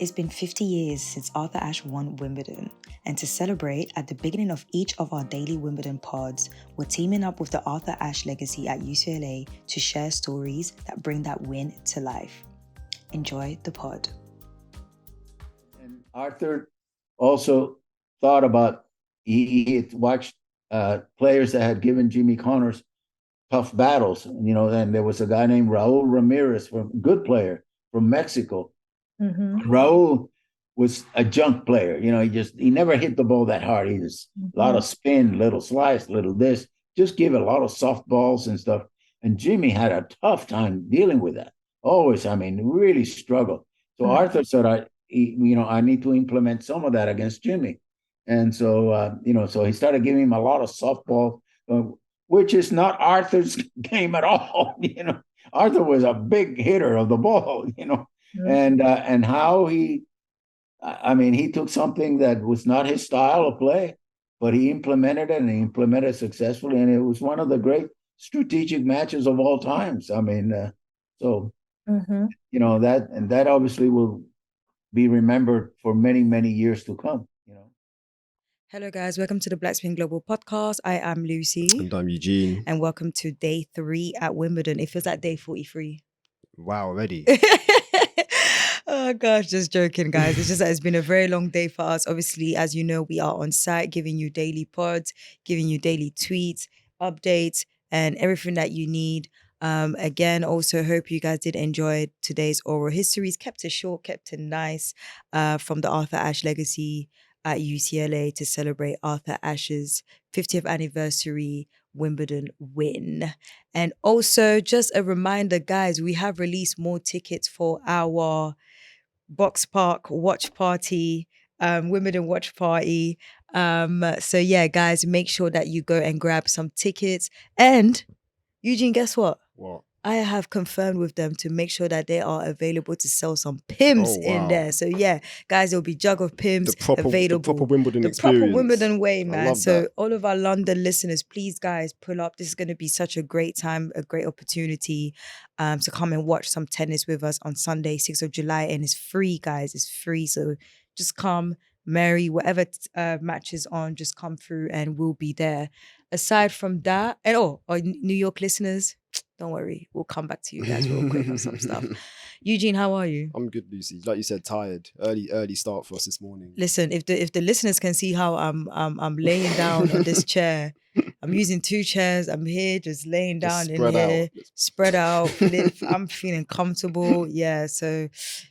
It's been 50 years since Arthur Ashe won Wimbledon, and to celebrate, at the beginning of each of our daily Wimbledon pods, we're teaming up with the Arthur Ashe legacy at UCLA to share stories that bring that win to life. Enjoy the pod. And Arthur also thought about, he had watched players that had given Jimmy Connors tough battles, and there was a guy named Raul Ramirez, good player from Mexico. Mm-hmm. Raul was a junk player. He never hit the ball that hard. He just a lot of spin, little slice, little this, just give a lot of soft balls and stuff. And Jimmy had a tough time dealing with that. Always, really struggled. So Arthur said, I need to implement some of that against Jimmy. And so, so he started giving him a lot of softball, which is not Arthur's game at all. Arthur was a big hitter of the ball, and how he took something that was not his style of play, but he implemented it, and he implemented it successfully. And it was one of the great strategic matches of all times. That obviously will be remembered for many, many years to come. Hello guys, welcome to the Black Spin Global Podcast. I am Lucy. And I'm Eugene. And welcome to day 3 at Wimbledon. It feels like day 43. Wow, already. Oh gosh, just joking guys. It's just that it's been a very long day for us. Obviously, as you know, we are on site giving you daily pods, giving you daily tweets, updates, and everything that you need. Again, also hope you guys did enjoy today's oral histories. Kept it short, kept it nice, from the Arthur Ashe legacy at UCLA to celebrate Arthur Ashe's 50th anniversary Wimbledon win. And also just a reminder, guys, we have released more tickets for our Box Park watch party, Wimbledon watch party. So yeah, guys, make sure that you go and grab some tickets. And Eugene, guess what? What? I have confirmed with them to make sure that they are available to sell some Pims in there. So yeah, guys, there'll be jug of Pims available. The proper Wimbledon experience. The proper Wimbledon way, man. So that. all of our London listeners, please guys, pull up. This is going to be such a great time, a great opportunity to come and watch some tennis with us on Sunday, 6th of July. And it's free, guys. It's free. So just come, Mary, whatever match is on, just come through and we'll be there. Aside from that, and our New York listeners, don't worry, we'll come back to you guys real quick on some stuff. Eugene, how are you? I'm good, Lucy. Like you said, tired. Early start for us this morning. Listen, if the listeners can see how I'm laying down on this chair, I'm using 2 chairs. I'm here just laying down spread out. I'm feeling comfortable. Yeah, so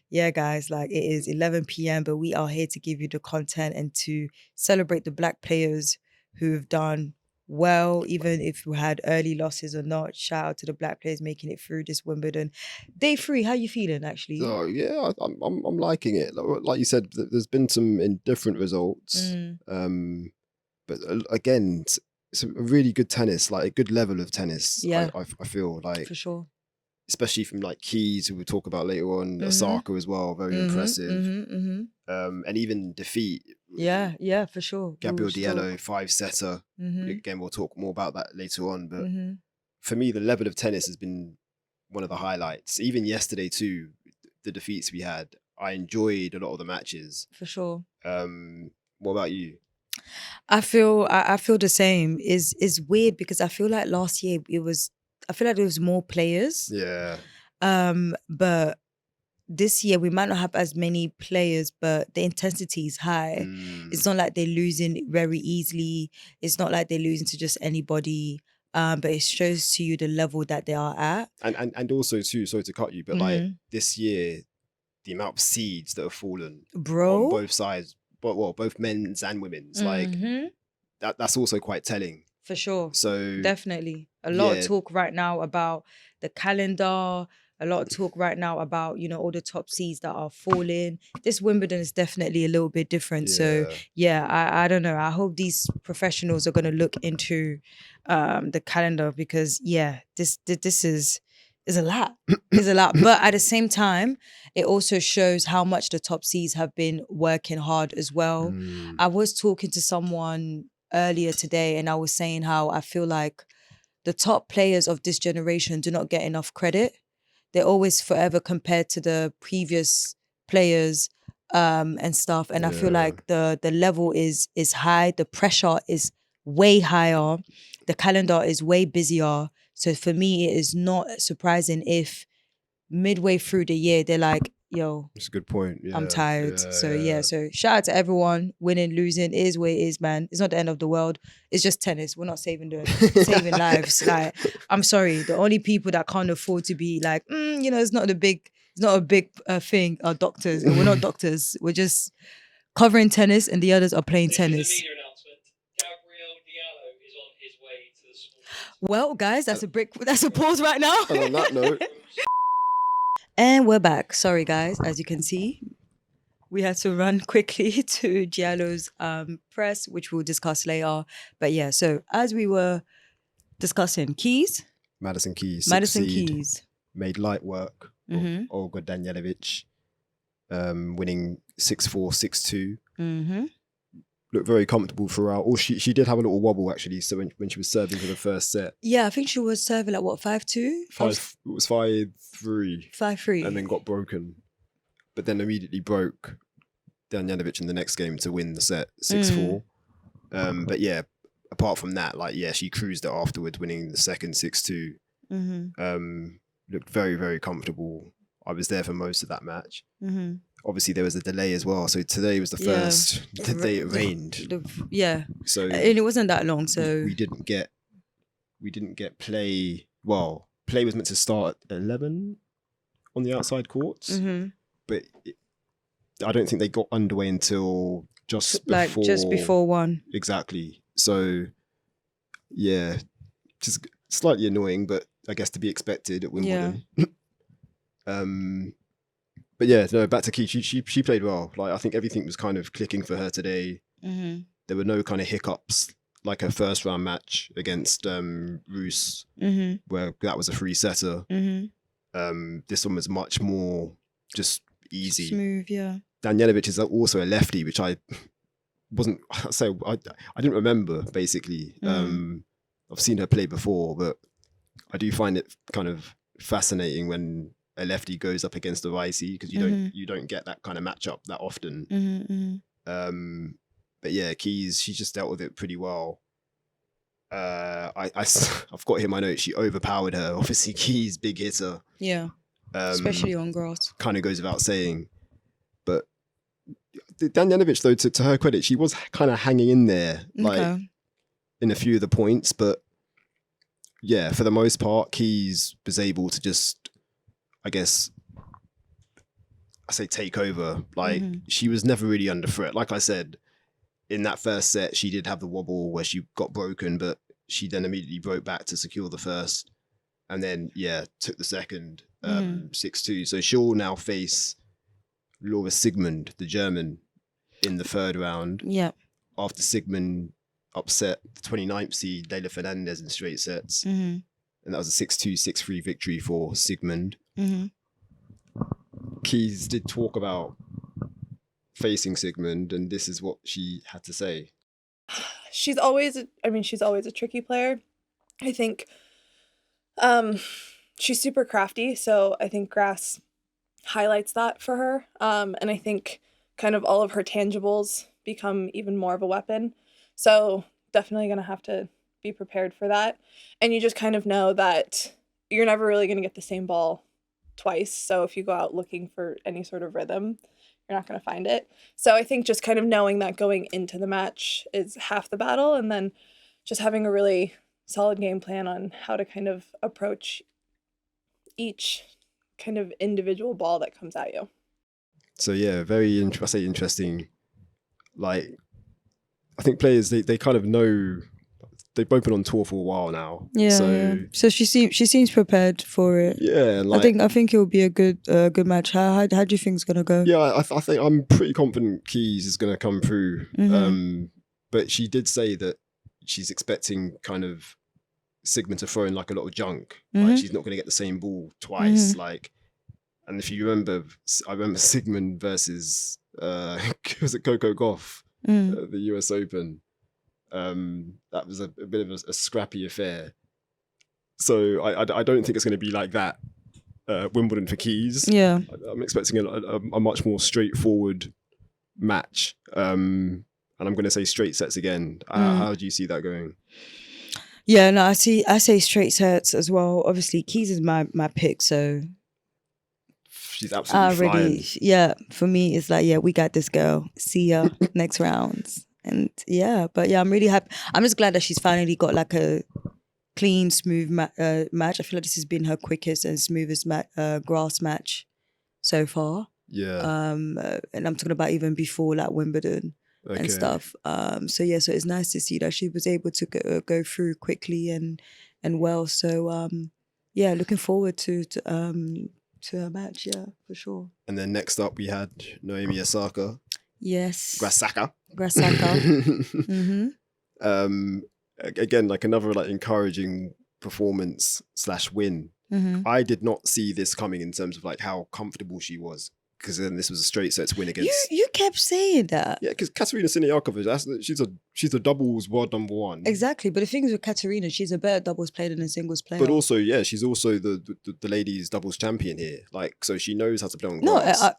yeah, guys, like it is 11 p.m., but we are here to give you the content and to celebrate the Black players who have done well, even if we had early losses or not. Shout out to the Black players making it through this Wimbledon. Day 3, how you feeling actually? Oh yeah, I'm liking it. Like you said, there's been some indifferent results, but again, it's a really good tennis, like a good level of tennis. Yeah, I feel like for sure, especially from like Keys, who we'll talk about later on, Osaka as well, very impressive. And even defeat. Yeah, for sure. Gabriel Diallo, 5-setter. Again, we'll talk more about that later on. But for me, the level of tennis has been one of the highlights. Even yesterday too, the defeats we had, I enjoyed a lot of the matches. For sure. What about you? I feel the same. It's weird because I feel like last year there was more players. Yeah. But this year we might not have as many players, but the intensity is high. It's not like they're losing very easily. It's not like they're losing to just anybody. But it shows to you the level that they are at. And also too, sorry to cut you, but like this year, the amount of seeds that have fallen on both sides, both men's and women's, like that's also quite telling. For sure. So definitely a lot of talk right now about the calendar. A lot of talk right now about, all the top seeds that are falling. This Wimbledon is definitely a little bit different. Yeah. So, yeah, I don't know. I hope these professionals are going to look into the calendar because, this is a lot. It's a lot. But at the same time, it also shows how much the top seeds have been working hard as well. I was talking to someone earlier today and I was saying how I feel like the top players of this generation do not get enough credit. They're always forever compared to the previous players and stuff. And I feel like the level is high. The pressure is way higher. The calendar is way busier. So for me, it is not surprising if midway through the year they're like, yo, That's a good point. Yeah. I'm tired. So shout out to everyone. Winning, losing is what it is, man. It's not the end of the world. It's just tennis. We're not saving lives. Like, I'm sorry. The only people that can't afford to be like, it's not a big thing are doctors. And we're not doctors. We're just covering tennis, and the others are playing tennis. Media announcement. Gabriel Diallo is on his way to the small. Well, guys, that's a break. That's a pause right now. And on that note. And we're back. Sorry, guys. As you can see, we had to run quickly to Diallo's press, which we'll discuss later. But yeah, so as we were discussing, Madison Keys made light work of Olga Danilovic, winning 6-4, 6-2. Mm-hmm. Looked very comfortable throughout. Or she did have a little wobble actually. So when she was serving for the first set, yeah, I think she was serving at what 5-2. It was 5-3. 5-3, and then got broken, but then immediately broke Danilovic in the next game to win the set 6-4. But yeah, apart from that, she cruised it afterwards, winning the second 6-2. Looked very, very comfortable. I was there for most of that match. Obviously, there was a delay as well. So today was the first day it rained. So and it wasn't that long. So we didn't get play. Well, play was meant to start at 11 on the outside courts, but I don't think they got underway until just before 1. Exactly. So yeah, just slightly annoying, but I guess to be expected at Wimbledon. But yeah, no, back to Key. She played well. Like, I think everything was kind of clicking for her today. There were no kind of hiccups like her first round match against Roos, where that was a 3-setter. This one was much more just easy, smooth. Yeah. Danilovic is also a lefty, which I didn't remember basically. I've seen her play before, but I do find it kind of fascinating when a lefty goes up against a righty, because you don't get that kind of matchup that often. But yeah, Keys, she just dealt with it pretty well. I've got here my notes. She overpowered her. Obviously, Keys, big hitter. Yeah. Especially on grass. Kind of goes without saying. But Danilovic, though, to her credit, she was kind of hanging in there, in a few of the points. But yeah, for the most part, Keys was able to just, I guess, take over. Like, she was never really under threat. Like I said, in that first set, she did have the wobble where she got broken, but she then immediately broke back to secure the first. And then, took the second, 6-2. So she'll now face Laura Sigmund, the German, in the third round. Yeah. After Sigmund upset the 29th seed, Leila Fernandez, in straight sets. And that was a 6-2, 6-3 victory for Sigmund. Keys did talk about facing Sigmund, and this is what she had to say. She's always a tricky player. I think she's super crafty, so I think grass highlights that for her. And I think kind of all of her tangibles become even more of a weapon. So definitely going to have to be prepared for that. And you just kind of know that you're never really going to get the same ball twice. So if you go out looking for any sort of rhythm, you're not going to find it. So I think just kind of knowing that going into the match is half the battle, and then just having a really solid game plan on how to kind of approach each kind of individual ball that comes at you. So yeah, very interesting. Like, I think players, they kind of know, they've both been on tour for a while now. Yeah. So she seems prepared for it. Yeah. Like, I think it will be a good match. How do you think it's gonna go? Yeah, I think I'm pretty confident Keys is gonna come through. But she did say that she's expecting kind of Sigmund to throw in like a lot of junk. Like, she's not gonna get the same ball twice. Like, and if you remember, I remember Sigmund versus was it Coco Gauff at the US Open. That was a bit of a scrappy affair. So I don't think it's going to be like that Wimbledon for Keys. Yeah, I'm expecting a much more straightforward match. And I'm going to say straight sets again. How do you see that going? Yeah, no, I say straight sets as well. Obviously, Keys is my pick, so she's absolutely flying. For me, it's like, we got this girl. See ya next rounds. And I'm really happy. I'm just glad that she's finally got like a clean, smooth match. I feel like this has been her quickest and smoothest grass match so far. Yeah. And I'm talking about even before like Wimbledon and stuff. So it's nice to see that she was able to go through quickly and well. So looking forward to her match, for sure. And then next up we had Naomi Osaka. Yes. Grasaka. Mm-hmm. Again, like another like encouraging performance / win. Mm-hmm. I did not see this coming in terms of like how comfortable she was, because then this was a straight sets win against. You kept saying that. Yeah, because Katerina Siniakova, she's a doubles world number one. Exactly, but the thing is with Katerina, she's a better doubles player than a singles player. But also, she's also the ladies doubles champion here. Like, so she knows how to play on grass. No, I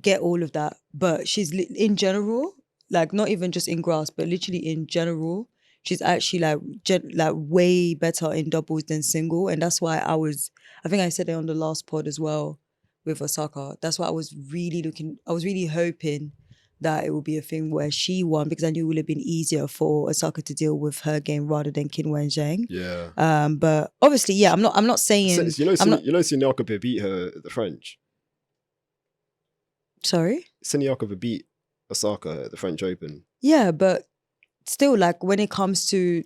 get all of that, but she's in general, like not even just in grass, but literally in general, she's actually like way better in doubles than single, and that's why I think I said it on the last pod as well with Osaka. That's why I was really hoping that it would be a thing where she won, because I knew it would have been easier for Osaka to deal with her game rather than Qinwen Zheng. Yeah. But obviously, I'm not saying Siniakova beat her at the French. Sorry? Siniakova beat Osaka at the French Open. Yeah, but still, like when it comes to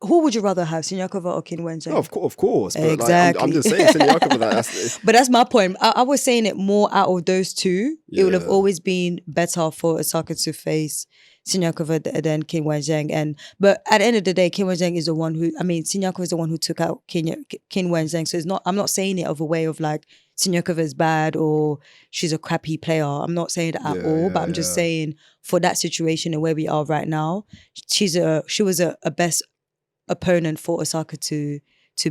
who would you rather have, Siniakova or Qinwen Zheng? Oh, of course. But exactly. Like, I'm just saying Siniakova. But that's my point. I was saying it more out of those two. Yeah. It would have always been better for Osaka to face Siniakova than Qinwen Zheng. But at the end of the day, Qinwen Zheng is the one Siniakova is the one who took out Qinwen Zheng. So I'm not saying it of a way of like Siniakova is bad or she's a crappy player. I'm not saying that at all. But I'm just saying for that situation and where we are right now, she was a best opponent for Osaka to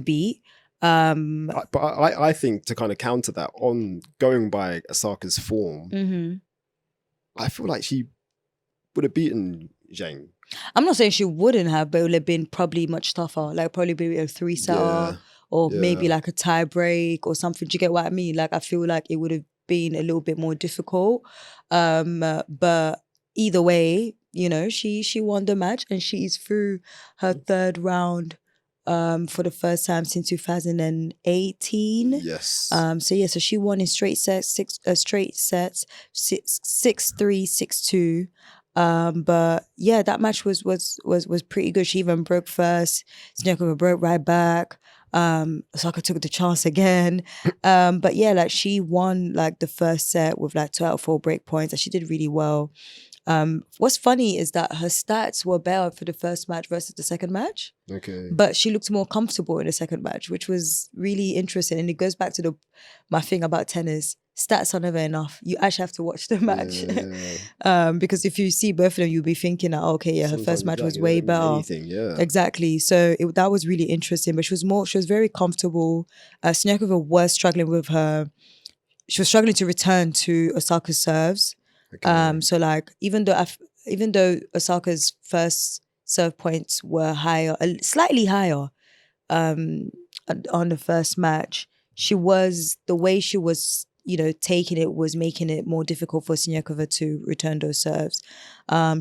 beat. But I think to kind of counter that, on going by Osaka's form, mm-hmm. I feel like she would have beaten Zheng. I'm not saying she wouldn't have, but it would have been probably much tougher. Like probably be a 3-setter or maybe like a tie break or something. Do you get what I mean? Like I feel like it would have been a little bit more difficult. But either way, she won the match and she's through her third round for the first time since 2018. Yes. So she won in straight sets, 6-3, 6-2. But that match was pretty good. She even broke first. Siniakova broke right back. Osaka took the chance again. But like she won like the first set with like 2 out of 4 break points, and she did really well. What's funny is that her stats were better for the first match versus the second match. Okay. But she looked more comfortable in the second match, which was really interesting. And it goes back to my thing about tennis. Stats are never enough. You actually have to watch the match. Yeah. Because if you see both of them, you'll be thinking, her first match was way better. Exactly. So that was really interesting. But she was very comfortable. Siniakova was struggling with she was struggling to return to Osaka's serves. Okay. So like even though Osaka's first serve points were higher, slightly higher, on the first match, the way she was taking it was making it more difficult for Siniakova to return those serves.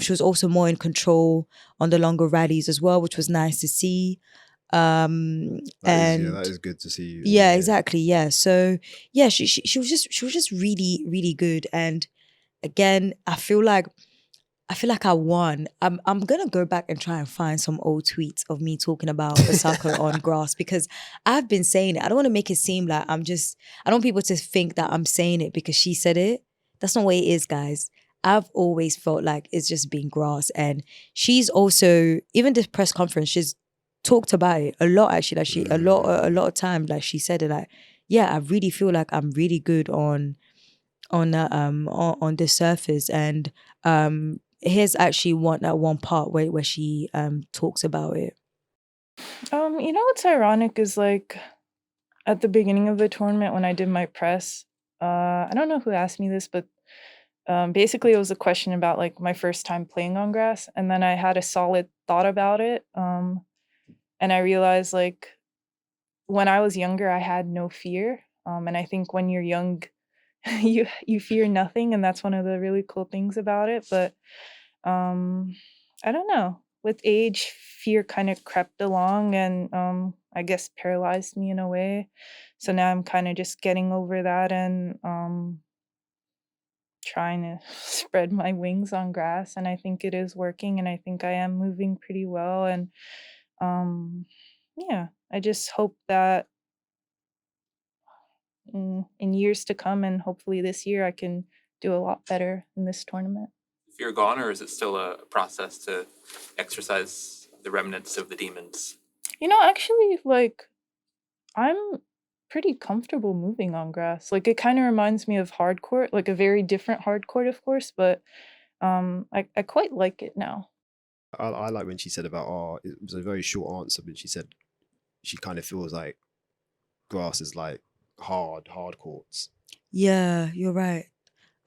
She was also more in control on the longer rallies as well, which was nice to see. That is good to see. Yeah, exactly. Yeah. So she was just really, really good. And again, I feel like I won. I'm gonna go back and try and find some old tweets of me talking about Osaka on grass, because I've been saying it. I don't want to make it seem like I don't want people to think that I'm saying it because she said it. That's not what it is, guys. I've always felt like it's just been grass, and she's also, even this press conference, she's talked about it a lot actually. Like a lot of time, like she said it, like, I really feel like I'm really good on the surface. And here's actually one part where she talks about it. What's ironic is like at the beginning of the tournament when I did my press, I don't know who asked me this, but basically it was a question about like my first time playing on grass, and then I had a solid thought about it, and I realized like when I was younger I had no fear, and I think when you're young you fear nothing, and that's one of the really cool things about it. But I don't know, with age fear kind of crept along and I guess paralyzed me in a way. So now I'm kind of just getting over that and trying to spread my wings on grass, and I think it is working, and I think I am moving pretty well. And yeah, I just hope that in years to come, and hopefully this year, I can do a lot better in this tournament. Fear gone, or is it still a process to exercise the remnants of the demons? Actually, like, I'm pretty comfortable moving on grass. Like, it kind of reminds me of hard court, like a very different hard court, of course, but I quite like it now. I like when she said about, it was a very short answer, but she said she kind of feels like grass is like hard courts. Yeah, you're right.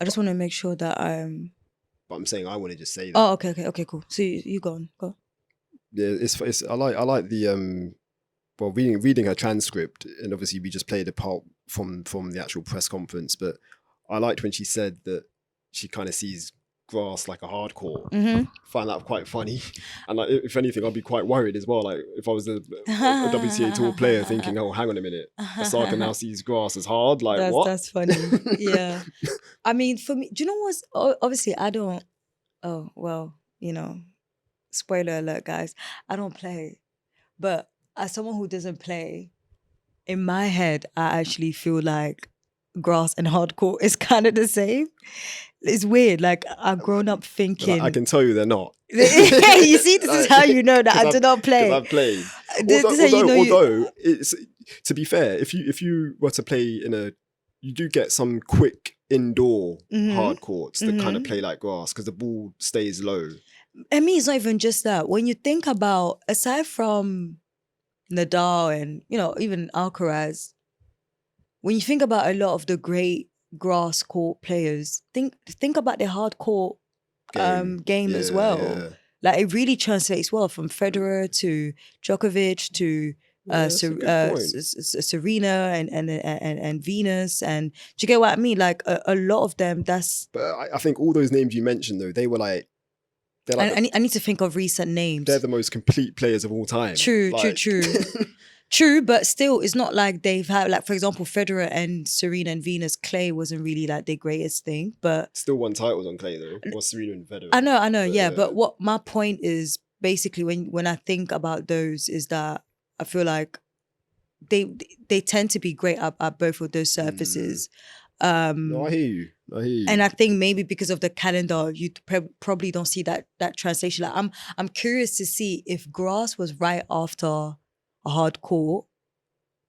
I just want to make sure that But I'm saying I want to just say that. Oh, okay, cool. So you go on, go. Yeah, it's I like the well, reading her transcript, and obviously we just played a part from the actual press conference, but I liked when she said that she kind of sees grass like a hard court. Mm-hmm. Find that quite funny, and like if anything, I'd be quite worried as well. Like if I was a WTA tour player, thinking, "Oh, hang on a minute, Osaka now sees grass as hard." Like what? That's funny. Yeah. I mean, for me, do you know what's obviously I don't. Oh well, spoiler alert, guys. I don't play, but as someone who doesn't play, in my head, I actually feel like grass and hardcore is kind of the same. It's weird. Like I've grown up thinking. I can tell you they're not. You see, this is how you know that I do not play. I've played. Although it's, to be fair, if you were to play you do get some quick indoor hard courts that kind of play like grass because the ball stays low. I mean, it's not even just that. When you think about, aside from Nadal and even Alcaraz, when you think about a lot of the great grass court players, think about their hard court game as well. Yeah. Like it really translates well from Federer to Djokovic to Serena and Venus, and do you get what I mean? Like a lot of them. But I think all those names you mentioned though, they were like. I need to think of recent names. They're the most complete players of all time. True. True, but still, it's not like they've had, like, for example, Federer and Serena and Venus, clay wasn't really like their greatest thing, but... Still won titles on clay, though. Or Serena and Federer. I know, yeah. But what my point is, basically, when I think about those, is that I feel like they tend to be great at both of those surfaces. No, I hear you. And I think maybe because of the calendar, you probably don't see that translation. Like I'm curious to see if grass was right after a hard court,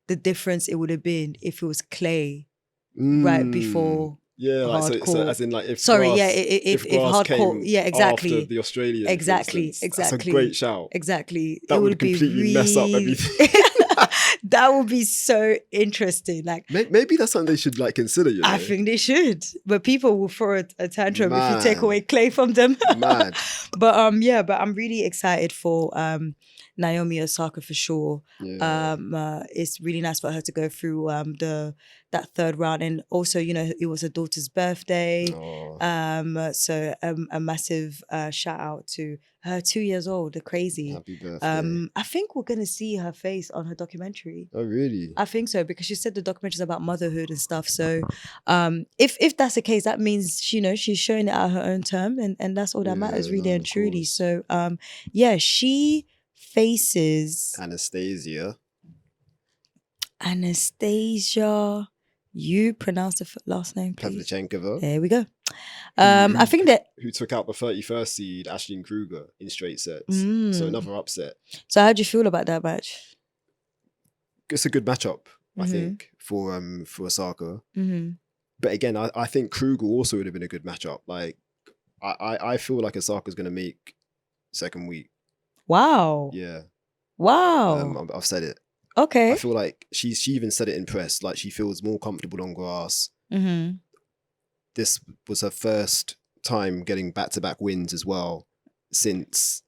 the difference it would have been if it was clay right before. Yeah, like so as in like if hard court, yeah, exactly. After the Australian, exactly. That's a great shout. Exactly, that would completely mess up everything. That would be so interesting. Like maybe that's something they should like consider. I think they should, but people will throw a tantrum if you take away clay from them. Mad. But I'm really excited for Naomi Osaka for sure. Yeah. It's really nice for her to go through that third round, and also it was her daughter's birthday. So a massive shout out to her, 2 years old, the crazy. Happy birthday. I think we're gonna see her face on her documentary. Oh really? I think so, because she said the documentary is about motherhood and stuff. So if that's the case, that means she's showing it at her own term, and that's all that matters, really and truly. So she faces Anastasia. You pronounce the last name, please. Pavlyuchenkova. There we go. I think that who took out the 31st seed Aisling Kruger in straight sets. So another upset. So how do you feel about that match? It's a good matchup, I think, for Osaka. But again, I think Kruger also would have been a good matchup. Like I feel like Osaka's going to make second week. Wow. Yeah. Wow. I've said it. Okay. I feel like she even said it in press. Like she feels more comfortable on grass. this was her first time getting back-to-back wins as well since,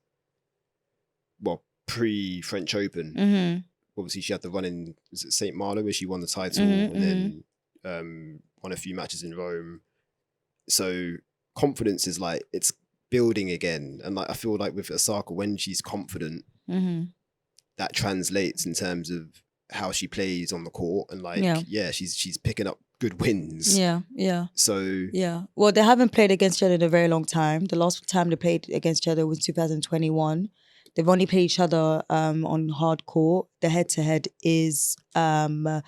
well, pre-French Open. Mm-hmm. Obviously, she had the run in St. Malo where she won the title, Mm-hmm, and then won a few matches in Rome. So confidence is like, it's building again. And like I feel like with Osaka, when she's confident, that translates in terms of how she plays on the court. And like, she's picking up good wins. Yeah. So well, they haven't played against each other in a very long time. The last time they played against each other was 2021. They've only played each other on hard court. The head-to-head is 2-1.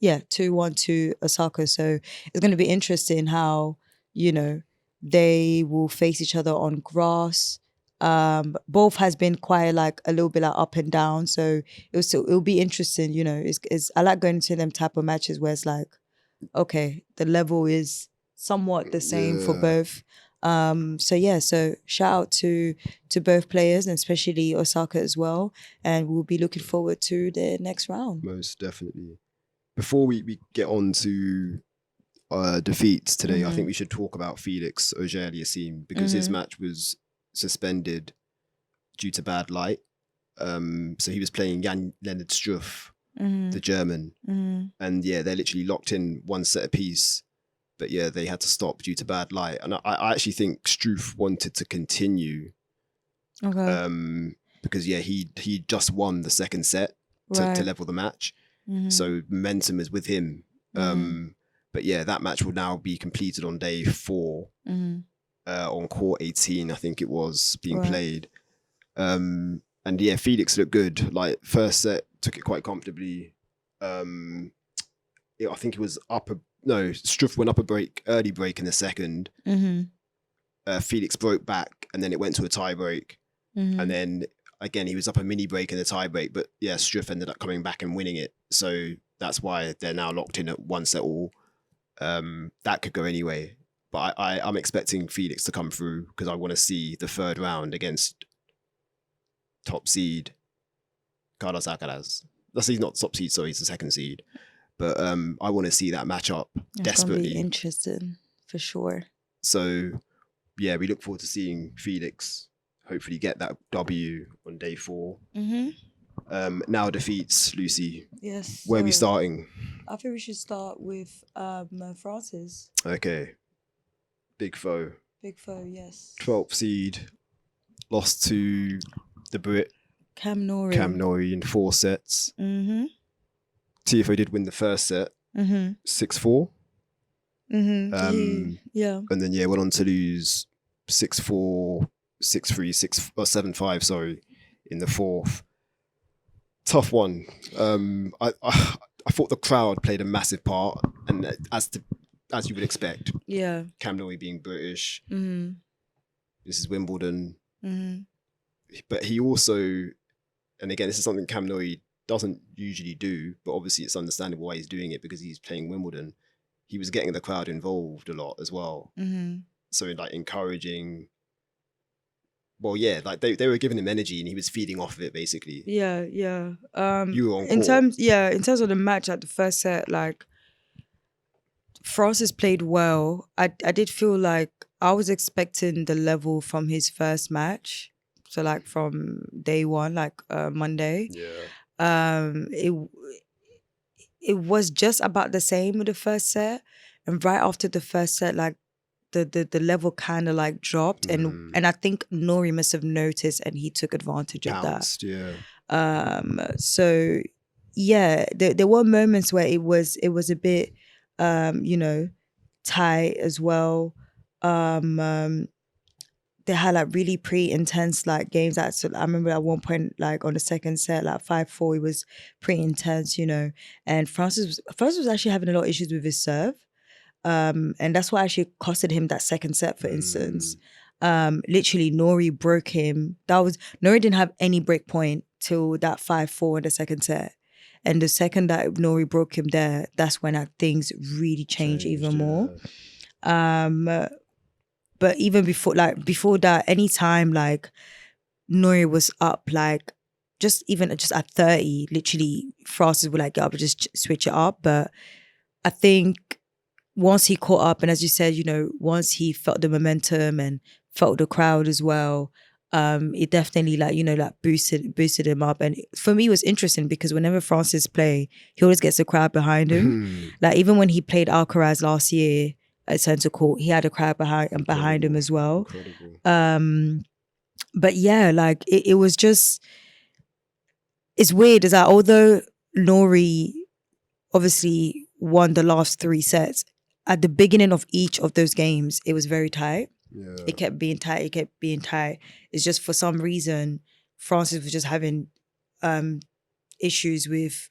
Yeah, 2-1 to Osaka. So it's going to be interesting how, you know, they will face each other on grass. Both has been quite like a little bit like up and down. So it'll be interesting, you know. It's I like going to them type of matches where it's like, okay, the level is somewhat the same for both. So shout out to both players, and especially Osaka as well. And we'll be looking forward to the next round. Most definitely. Before we get on to defeats today, I think we should talk about Felix Auger-Aliassime because his match was suspended due to bad light. So he was playing Jan-Lennard Struff, the German. And yeah, they're literally locked in one set apiece. But yeah, they had to stop due to bad light. And I actually think Struff wanted to continue. Okay. Because yeah, he just won the second set to level the match. So momentum is with him. But yeah, that match will now be completed on day 4. On court 18, I think it was being played. And yeah, Felix looked good. Like first set, took it quite comfortably. I think it was Struff went up early break in the second. Felix broke back, and then it went to a tie break. And then again, he was up a mini break in the tie break, but yeah, Struff ended up coming back and winning it. So that's why they're now locked in at 1 set all. That could go anyway. But I'm expecting Felix to come through because I want to see the third round against top seed Carlos Alcaraz. He's not top seed, sorry, he's the second seed. But I want to see that matchup desperately. It's gonna be interesting for sure. So yeah, we look forward to seeing Felix hopefully get that W on day 4. Now defeats, Lucy. Yes. Where are we starting? I think we should start with Francis. Okay. Big foe. Big foe, yes. 12th seed. Lost to the Brit. Cam Norrie in 4 sets. Tiafoe did win the first set. 6-4. And then yeah, went on to lose 6-4, 6-3, 7-5, sorry, in the 4th. Tough one. I thought the crowd played a massive part, and as you would expect. Yeah. Cam Norrie being British. This is Wimbledon. But he also, and again, this is something Cam Norrie doesn't usually do, but obviously it's understandable why he's doing it because he's playing Wimbledon. He was getting the crowd involved a lot as well. So like encouraging. Well, yeah, like they were giving him energy and he was feeding off of it basically. Yeah. You were on court. In terms of the match at the first set, like Francis played well. I did feel like I was expecting the level from his first match. So like from day 1, like Monday. Yeah. It was just about the same with the first set. And right after the first set, like the level kind of like dropped. And I think Norrie must have noticed and he took advantage of that. Yeah. So yeah, there were moments where it was a bit tight as well. They had like really pretty intense like games. I remember at one point, like on the second set, like 5-4, it was pretty intense, you know. And Francis was actually having a lot of issues with his serve. And that's what actually costed him that second set, for instance. Literally, Norrie broke him. Norrie didn't have any break point till that 5-4 in the second set. And the second that Norrie broke him there, that's when things really changed even more. But even before that, anytime like Norrie was up, like just at 30, literally Francis would like get up and just switch it up. But I think once he caught up, and as you said, once he felt the momentum and felt the crowd as well, it definitely boosted him up. And for me, it was interesting because whenever Francis play, he always gets a crowd behind him. Like even when he played Alcaraz last year at centre court, he had a crowd behind him as well. Incredible. But yeah, like it was just, it's weird is that although Norrie obviously won the last 3 sets, at the beginning of each of those games, it was very tight. Yeah. It kept being tight. It's just for some reason, Francis was just having issues with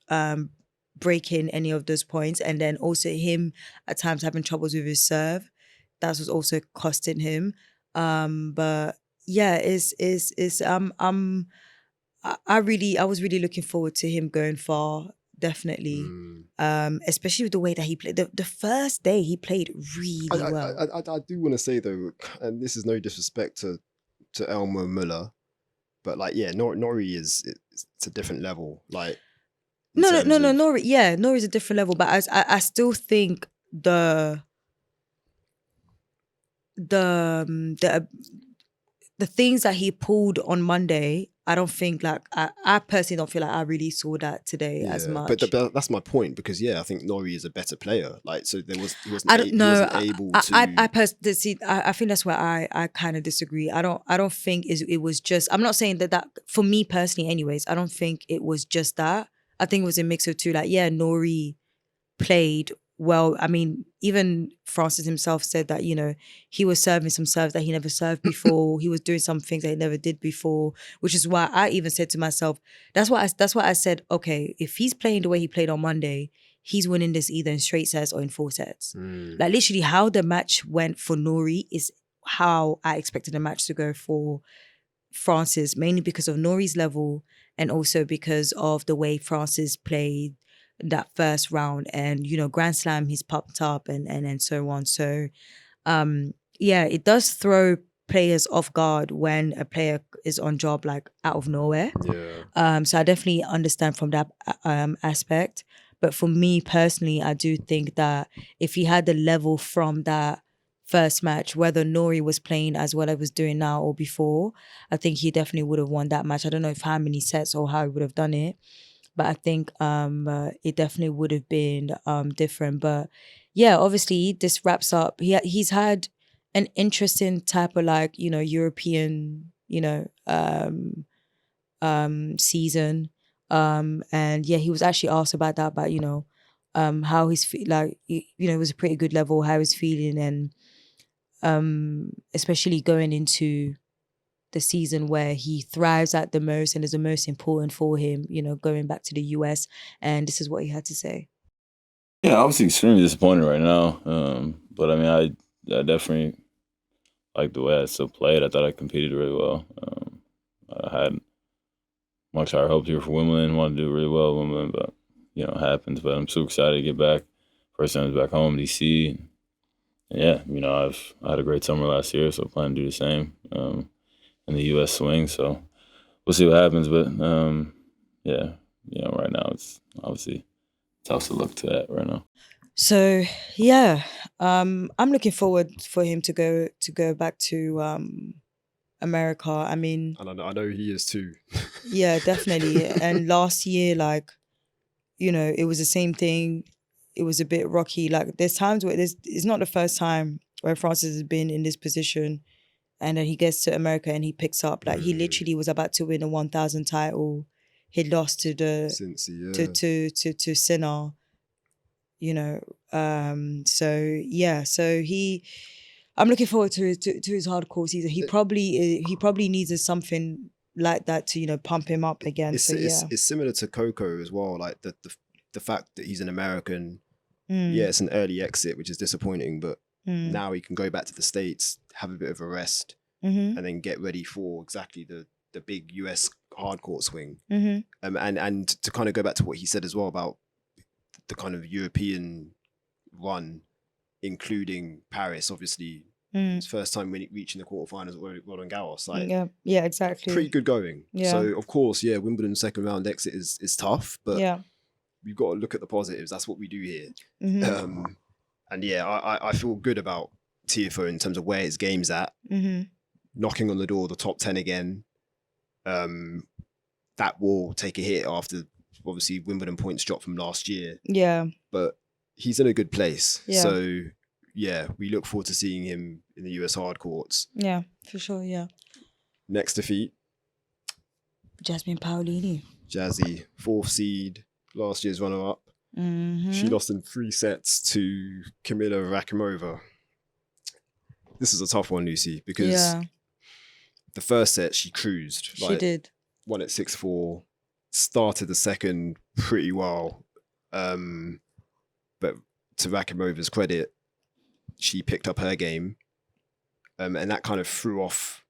breaking any of those points. And then also him at times having troubles with his serve. That was also costing him. But yeah, I was really looking forward to him going far. Definitely. Especially with the way that he played. The first day he played really well. I do want to say though, and this is no disrespect to Elmo Muller, but like, yeah, Norrie it's a different level. Like, No, Norrie. Yeah, Norrie's a different level, but I still think the things that he pulled on Monday, I don't think I personally don't feel like I really saw that today as much. But that's my point, because I think Norrie is a better player. Like, so he wasn't able to. I personally see. I think that's where I kind of disagree. I don't think it was just. I'm not saying that for me personally, anyways. I don't think it was just that. I think it was a mix of two. Like, yeah, Norrie played well. I mean, even Francis himself said that, he was serving some serves that he never served before. He was doing some things that he never did before, which is why I even said to myself, that's why I said, okay, if he's playing the way he played on Monday, he's winning this either in straight sets or in 4 sets. Like literally how the match went for Norrie is how I expected the match to go for Francis, mainly because of Norrie's level and also because of the way Francis played that first round, and Grand Slam he's popped up and so on. So it does throw players off guard when a player is on job like out of nowhere. So I definitely understand from that aspect, but for me personally, I do think that if he had the level from that first match, whether Norrie was playing as well as he was doing now or before, I think he definitely would have won that match. I don't know if how many sets or how he would have done it, but I think it definitely would have been different. But yeah, obviously this wraps up. He's had an interesting type of European, season. And yeah, he was actually asked about that, about, how he's it was a pretty good level, how he's feeling, and especially going into the season where he thrives at the most and is the most important for him, going back to the US. And this is what he had to say. Yeah, obviously extremely disappointed right now. But I mean, I definitely like the way I still played. I thought I competed really well. I had much higher hopes here for Wimbledon. Wanted to do really well at Wimbledon, but it happens. But I'm so excited to get back. First time I was back home, DC. And yeah, I had a great summer last year, so I plan to do the same in the U.S. swing. So we'll see what happens. But right now it's obviously tough to look to that right now. So yeah, I'm looking forward for him to go back to America. I mean, and I know he is too. Yeah, definitely. And last year, it was the same thing. It was a bit rocky. Like there's times where it's not the first time where Francis has been in this position, and then he gets to America and he picks up. Like he literally was about to win a 1,000 title. He lost to to Sinner. I'm looking forward to his hardcore season. He probably needs something like that to pump him up again. It's similar to Coco as well. Like the fact that he's an American, it's an early exit, which is disappointing. But now he can go back to the States, have a bit of a rest, and then get ready for exactly the big US hardcourt swing. And to kind of go back to what he said as well about the kind of European run, including Paris, obviously. It's first time reaching the quarterfinals at Roland Garros. Yeah, exactly. Pretty good going. Yeah. So of course, Wimbledon second round exit is tough, but we've got to look at the positives. That's what we do here. And yeah, I feel good about Tiafoe in terms of where his game's at. Mm-hmm. Knocking on the door, the top 10 again. That will take a hit after obviously Wimbledon points dropped from last year. Yeah. But he's in a good place. Yeah. So yeah, we look forward to seeing him in the US hard courts. Yeah, for sure, yeah. Next defeat, Jasmine Paolini. Jazzy, 4th seed, last year's runner-up. Mm-hmm. She lost in 3 sets to Kamila Rakimova. This is a tough one, Lucy, because the first set she cruised. She did. Won at 6-4, started the second pretty well. But to Rakimova's credit, she picked up her game. And that kind of threw off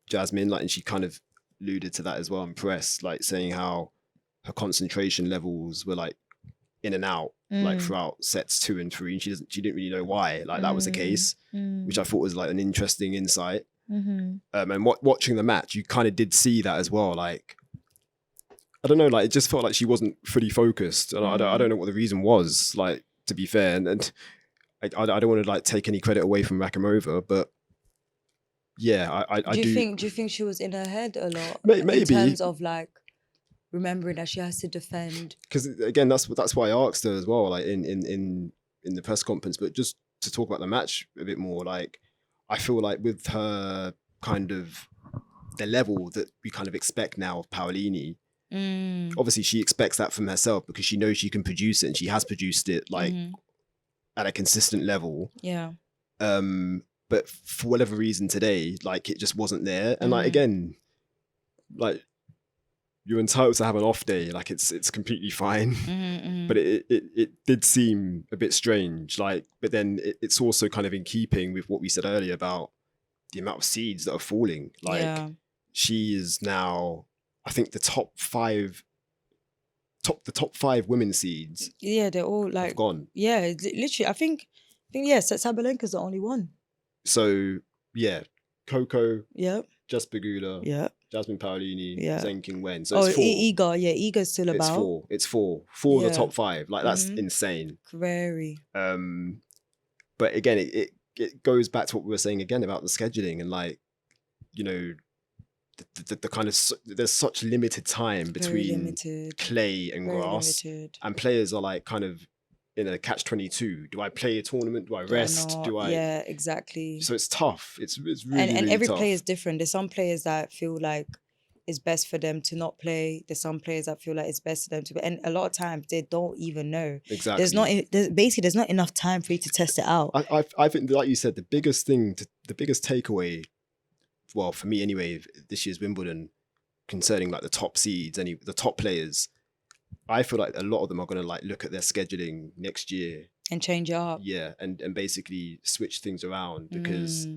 Jasmine, and she kind of alluded to that as well in press, saying how her concentration levels were in and out, throughout sets 2 and 3, and she didn't really know why that was the case, which I thought was an interesting insight. And watching the match, you kind of did see that as well. I don't know, it just felt like she wasn't fully focused, and I don't know what the reason was. To be fair, and I don't want to take any credit away from Rakimova, but yeah, I do. Do you think she was in her head a lot? Maybe in terms of remembering that she has to defend. Because again, that's why I asked her as well, in the press conference. But just to talk about the match a bit more, I feel with her kind of the level that we kind of expect now of Paolini. Obviously, she expects that from herself because she knows she can produce it, and she has produced it at a consistent level. Yeah. But for whatever reason today, it just wasn't there. And again, you're entitled to have an off day. It's completely fine. But it did seem a bit strange. But then it's also kind of in keeping with what we said earlier about the amount of seeds that are falling. She is now, I think, the top 5 women's seeds. Yeah, they're all have gone. Yeah, literally. I think Sabalenka's the only one. So yeah, Coco. Yep. Just Pegula. Yep. Jasmine Paolini. Yeah. Zheng Qinwen. So it's 4. Iga. Yeah, Iga's still It's about. 4. It's 4. 4 of the top 5. That's insane. Very. But again, it goes back to what we were saying again about the scheduling and the kind of, there's such limited time between clay and grass, and players are kind of in a catch-22. Do I play a tournament? Do I rest? Do I? Yeah, exactly. So it's tough. It's really and really every tough. player is different. There's some players that feel like it's best for them to not play. There's some players that feel like it's best for them to play. And a lot of times they don't even know. Exactly. There's not enough time for you to test it out. I think, like you said, the biggest takeaway, well, for me anyway, this year's Wimbledon, concerning the top seeds, the top players, I feel like a lot of them are going to look at their scheduling next year and change it up. Yeah, and basically switch things around because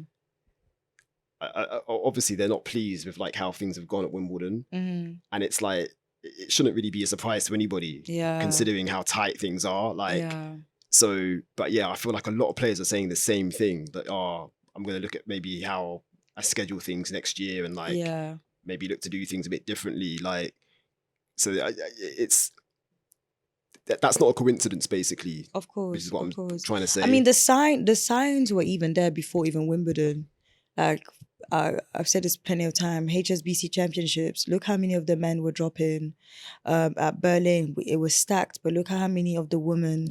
obviously they're not pleased with how things have gone at Wimbledon, and it's it shouldn't really be a surprise to anybody, considering how tight things are. So, but yeah, I feel like a lot of players are saying the same thing, that I'm going to look at maybe how I schedule things next year and maybe look to do things a bit differently. So it's that's not a coincidence, basically. Of course, which is what I'm trying to say. I mean, the signs were even there before even Wimbledon. I've said this plenty of time. HSBC championships. Look how many of the men were dropping. At Berlin, it was stacked, but look how many of the women,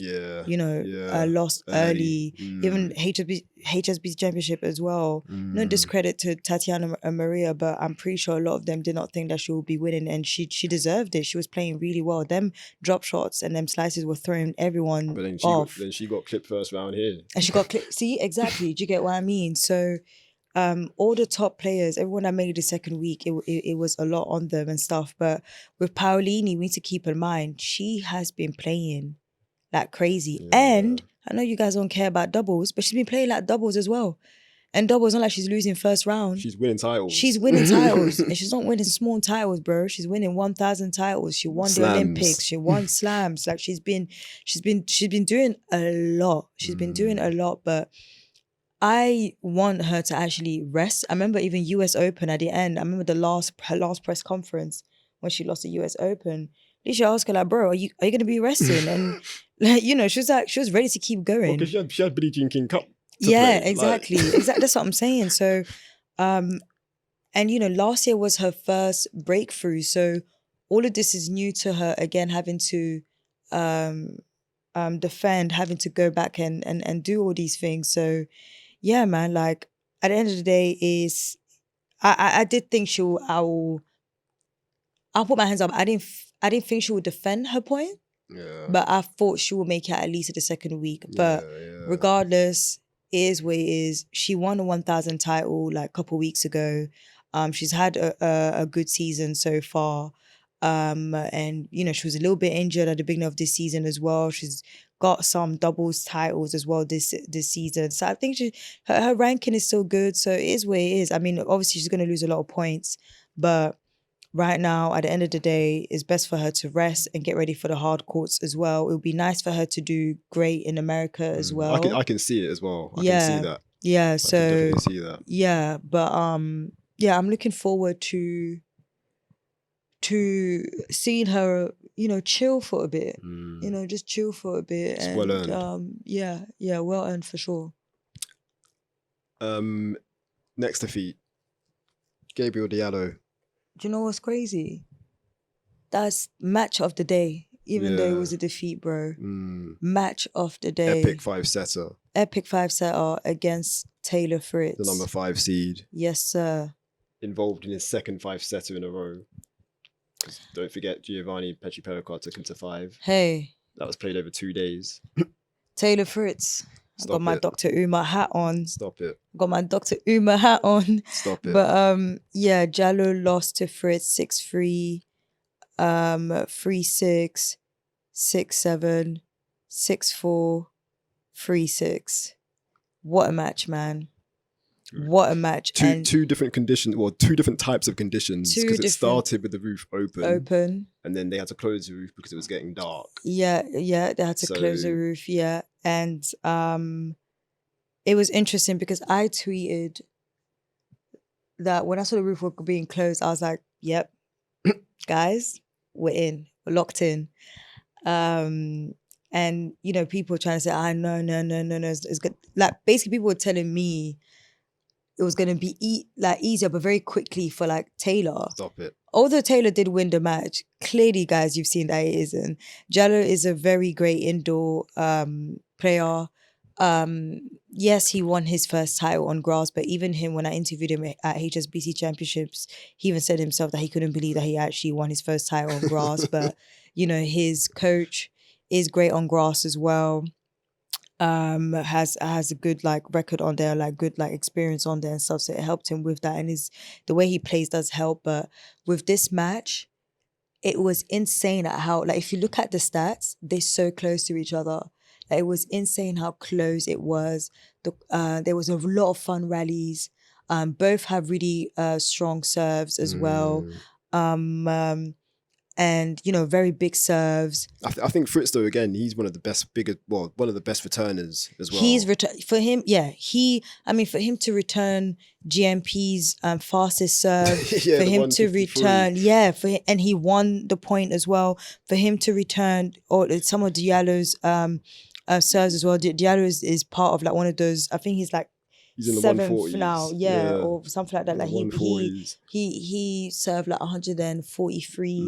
lost early. Even HSBC championship as well. No discredit to Tatiana and Maria, but I'm pretty sure a lot of them did not think that she would be winning, and she deserved it. She was playing really well. Them drop shots and them slices were throwing everyone off. Then she got clipped first round here. And she got clipped. See, exactly. Do you get what I mean? So all the top players, everyone that made it the second week, it was a lot on them and stuff. But with Paolini, we need to keep in mind, she has been playing like crazy. Yeah. And I know you guys don't care about doubles, but she's been playing like doubles as well. And doubles, not like she's losing first round. She's winning titles. She's winning titles. And she's not winning small titles, bro. She's winning 1,000 titles. She won the Olympics. She won slams. She's been doing a lot. She's been doing a lot, but I want her to actually rest. I remember even US Open at the end. I remember her last press conference when she lost the US Open. Alicia asked her, like, bro, are you going to be resting? And, like, you know, she was ready to keep going. Because she had Billie Jean King Cup. Yeah, play. exactly. Exactly. That's what I'm saying. So, and, you know, last year was her first breakthrough. So all of this is new to her, again, having to defend, having to go back and do all these things. So, yeah, man, like, at the end of the day I did think I'll put my hands up. I didn't think she would defend her point, but I thought she would make it at least the second week. But regardless, it is what it is. She won the 1000 title like a couple of weeks ago. She's had a good season so far. And you know, she was a little bit injured at the beginning of this season as well. She's got some doubles titles as well this season. So I think her ranking is still good. So it is what it is. I mean, obviously she's going to lose a lot of points, but right now, at the end of the day, it's best for her to rest and get ready for the hard courts as well. It would be nice for her to do great in America as well. I can see it as well. I can see that. Yeah, I can definitely see that. Yeah, but yeah, I'm looking forward to seeing her, you know, chill for a bit. You know, just chill for a bit. It's and, well earned. Yeah, well earned for sure. Next defeat, Gabriel Diallo. Do you know what's crazy? That's match of the day, even though it was a defeat, bro. Match of the day. Epic 5-setter. Epic 5-setter against Taylor Fritz. The number 5 seed. Yes, sir. Involved in his second 5-setter in a row. Don't forget, Giovanni Pechi-Pericard took him to 5. Hey. That was played over 2 days. Taylor Fritz. I got my Dr. Uma hat on. Stop it. Got my Dr. Uma hat on. Stop it. But yeah, Diallo lost to Fritz 6-3, 3-6, 6-7, 6-4, 3-6. What a match, man. What a match. Two different conditions, well, 2 different types of conditions. Because it started with the roof open. And then they had to close the roof because it was getting dark. Yeah, they had to close the roof, yeah. And it was interesting because I tweeted that when I saw the roof being closed, I was like, yep, guys, we're locked in. And, you know, people were trying to say, no, it's good. Like, basically people were telling me it was going to be easier, but very quickly for like Taylor. Stop it. Although Taylor did win the match, clearly, guys, you've seen that it isn't. Diallo is a very great indoor player. Yes, he won his first title on grass, but even him, when I interviewed him at HSBC Championships, he even said himself that he couldn't believe that he actually won his first title on grass. But, you know, his coach is great on grass as well. Has a good like record on there, like good like experience on there and stuff. So it helped him with that, and the way he plays does help. But with this match, it was insane at how, like, if you look at the stats, they're so close to each other. Like, it was insane how close it was. There was a lot of fun rallies. Both have really strong serves as well. And, you know, very big serves. I think Fritz, though, again, he's one of the best returners as well. For him to return GMP's fastest serve, for him to return, and he won the point as well. For him to return some of Diallo's serves as well. Diallo is part of like one of those, I think he's like, he's in the 7th 140s. now, or something like that. Like he served like 143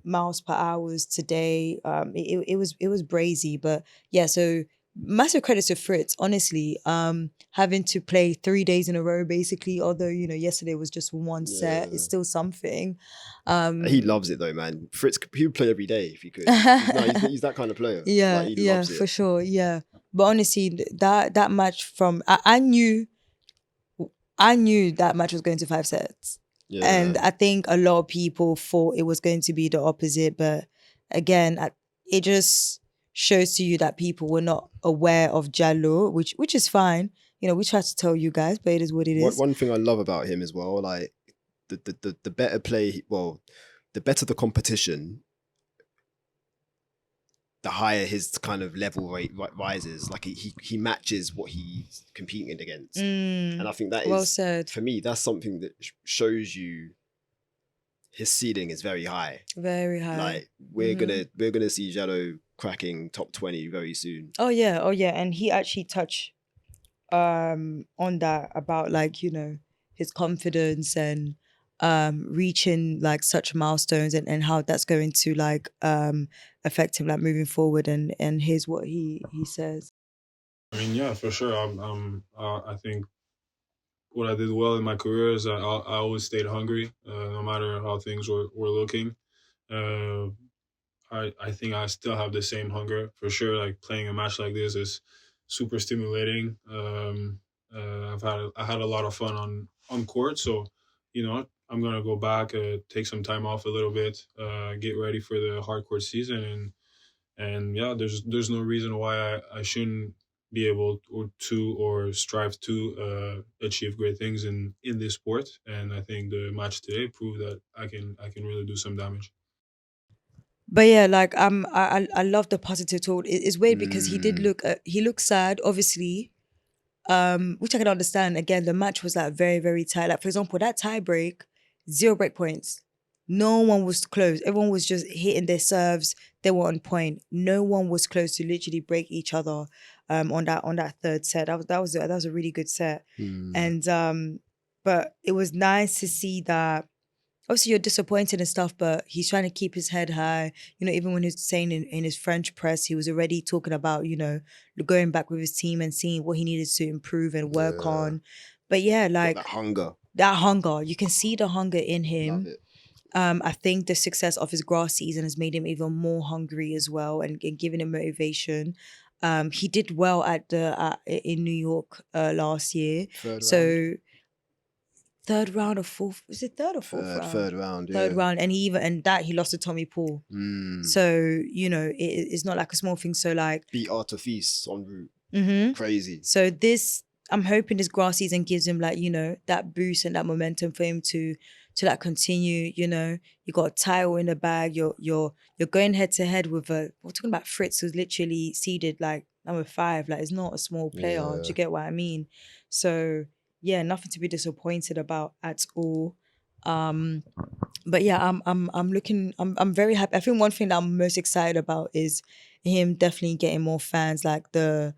miles per hour today. It was brazy, but yeah. So massive credit to Fritz, honestly. Having to play 3 days in a row, basically. Although, you know, yesterday was just one set, it's still something. He loves it though, man. Fritz, he would play every day if he could. He's that kind of player. Yeah, like, he loves it. For sure. Yeah. But honestly, that match I knew that match was going to 5 sets. Yeah. And I think a lot of people thought it was going to be the opposite. But again, it just shows to you that people were not aware of Diallo, which is fine. You know, we try to tell you guys, but it is what it is. One thing I love about him as well, like the better play, well, the better the competition, the higher his kind of level rate rises. Like he matches what he's competing against. And I think that is, well said. For me, that's something that shows you his ceiling is very high. Very high. Like we're gonna see Diallo cracking top 20 very soon. Oh yeah, and he actually touched on that about like, you know, his confidence and reaching like such milestones and how that's going to like affect him like moving forward, and here's what he says. I mean, yeah, for sure. I think what I did well in my career is I always stayed hungry, no matter how things were looking. I think I still have the same hunger for sure. Like playing a match like this is super stimulating. I had a lot of fun on court, so you know I'm gonna go back, take some time off a little bit, get ready for the hard court season, and yeah, there's no reason why I shouldn't be able to or strive to achieve great things in this sport. And I think the match today proved that I can really do some damage. But yeah, like I love the positive talk. It's weird because he did look sad, obviously, which I can understand. Again, the match was like very, very tight. Like for example, that tie break, 0 break points. No one was close. Everyone was just hitting their serves. They were on point. No one was close to literally break each other on that third set. That was a really good set. And but it was nice to see that. Obviously, you're disappointed and stuff, but he's trying to keep his head high. You know, even when he was saying in his French press, he was already talking about, you know, going back with his team and seeing what he needed to improve and work on. But yeah, like that hunger. You can see the hunger in him. Love it. I think the success of his grass season has made him even more hungry as well, and giving him motivation. He did well in New York last year. Third round or fourth? Was it third or fourth round? Third round, yeah. Third round, and he lost to Tommy Paul. So you know it's not like a small thing. So like beat Artifice en route. Crazy. So I'm hoping this grass season gives him like, you know, that boost and that momentum for him to like continue. You know, you got a title in the bag. You're going head to head with we're talking about Fritz, who's literally seeded like number 5. Like it's not a small player. Yeah. Do you get what I mean? So yeah, nothing to be disappointed about at all. But yeah, I'm very happy. I think one thing that I'm most excited about is him definitely getting more fans. Like the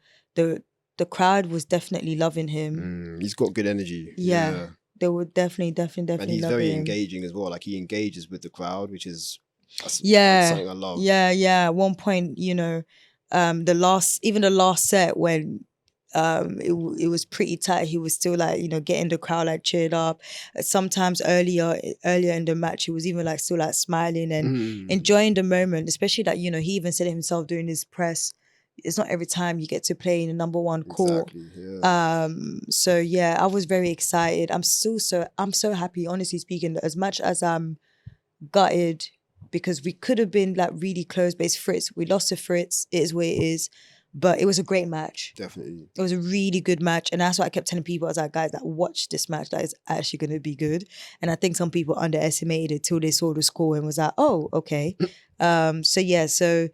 crowd was definitely loving him. He's got good energy. Yeah. They were definitely and he's loving very him. engaging as well. Like he engages with the crowd, which is something I love. Yeah. At one point, you know, the last set when it was pretty tight, he was still like, you know, getting the crowd like cheered up. Sometimes earlier in the match, he was even like still like smiling and enjoying the moment, especially that, you know, he even said it himself during his press. It's not every time you get to play in the number 1 court. Exactly, yeah. So yeah, I was very excited. I'm so happy, honestly speaking, as much as I'm gutted because we could have been like really close, but it's Fritz. We lost to Fritz. It is what it is. But it was a great match. Definitely. It was a really good match. And that's what I kept telling people. I was like, guys, that watch this match. That is actually going to be good. And I think some people underestimated it till they saw the score and was like, oh, okay. So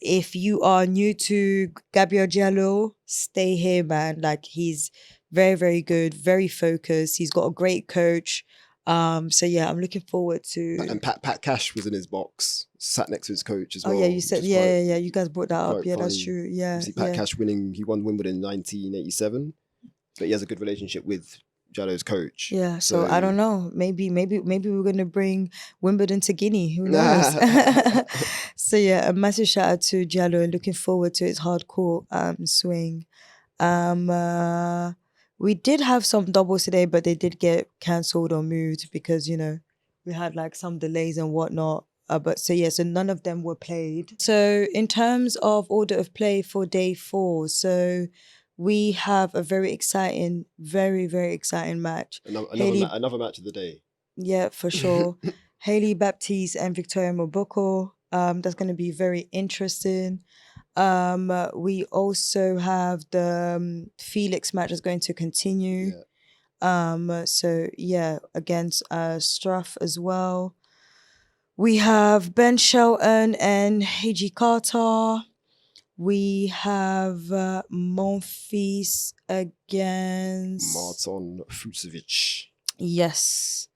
if you are new to Gabriel Diallo, stay here, man. Like he's very, very good, very focused. He's got a great coach. So yeah, I'm looking forward to. And Pat Cash was in his box, sat next to his coach as well. Oh yeah, you said yeah. You guys brought that up. Yeah, funny. That's true. Yeah, see Pat Cash winning. He won Wimbledon in 1987, but he has a good relationship with Diallo's coach. Yeah, so I don't know. Maybe we're gonna bring Wimbledon to Guinea. Who knows? So yeah, a massive shout out to Diallo and looking forward to his hardcore swing. We did have some doubles today, but they did get cancelled or moved because, you know, we had like some delays and whatnot. So none of them were played. So in terms of order of play for day 4, so we have a very exciting, very, very exciting match. Another match of the day. Yeah, for sure. Hailey Baptiste and Victoria Moboko. That's going to be very interesting. We also have the Felix match is going to continue. Yeah. Against Struff as well. We have Ben Shelton and Heiji Carter. We have Monfils against Marton Fucsovic. Yes.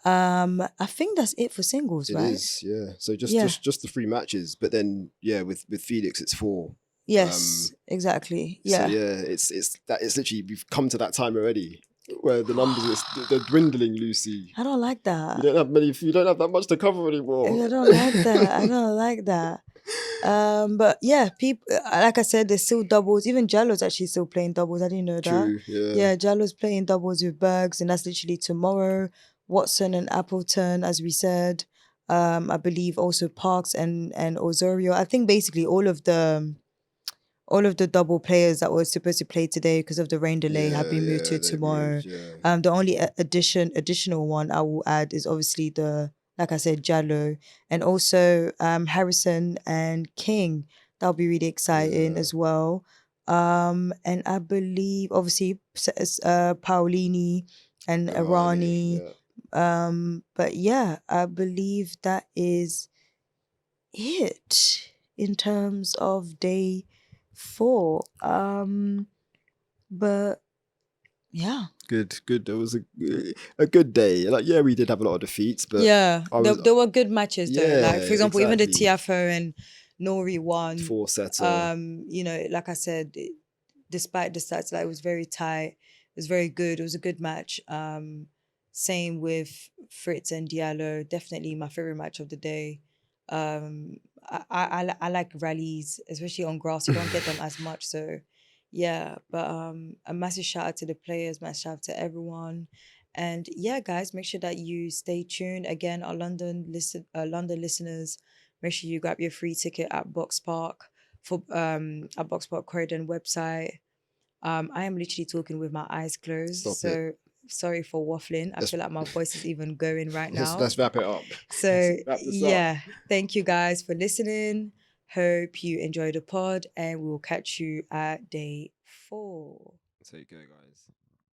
I think that's it for singles, It right? is, yeah. So Yeah. just the 3 matches, but then with Felix it's 4. Yes, exactly. So Yeah. yeah, it's literally we've come to that time already where the numbers they're dwindling, Lucy. I don't like that. You don't have that much to cover anymore. I don't like that. I don't like that. But yeah, people like I said, there's still doubles. Even Diallo's actually still playing doubles. I didn't know that. True, yeah. Yeah, Diallo's playing doubles with Bergs, and that's literally tomorrow. Watson and Appleton, as we said. I believe also Parks and Osorio. I think basically all of the double players that were supposed to play today because of the rain delay have been moved to they've tomorrow. moved, yeah. The only additional one I will add is obviously like I said, Diallo, and also Harrison and King. That'll be really exciting as well. And I believe obviously Paolini and Irani. yeah. But yeah, I believe that is it in terms of day 4. But yeah. Good. There was a good day. Like, yeah, we did have a lot of defeats, but yeah, there were good matches though. Yeah, Like for example, even the exactly. Tiafoe and Norrie one. 4-setter. You know, like I said, despite the stats, like it was very tight. It was very good. It was a good match. Same with Fritz and Diallo. Definitely my favorite match of the day. I like rallies, especially on grass. You don't get them as much, so yeah. But a massive shout out to the players, massive shout out to everyone, and yeah, guys, make sure that you stay tuned. Again, our London listeners, make sure you grab your free ticket at Box Park at Box Park Croydon website. I am literally talking with my eyes closed, Stop so it. sorry for waffling. I feel like my voice is even going right now. Let's wrap it up. So Let's wrap this up. yeah, thank you guys for listening. Hope you enjoyed the pod, and we'll catch you at day 4. Take care, guys.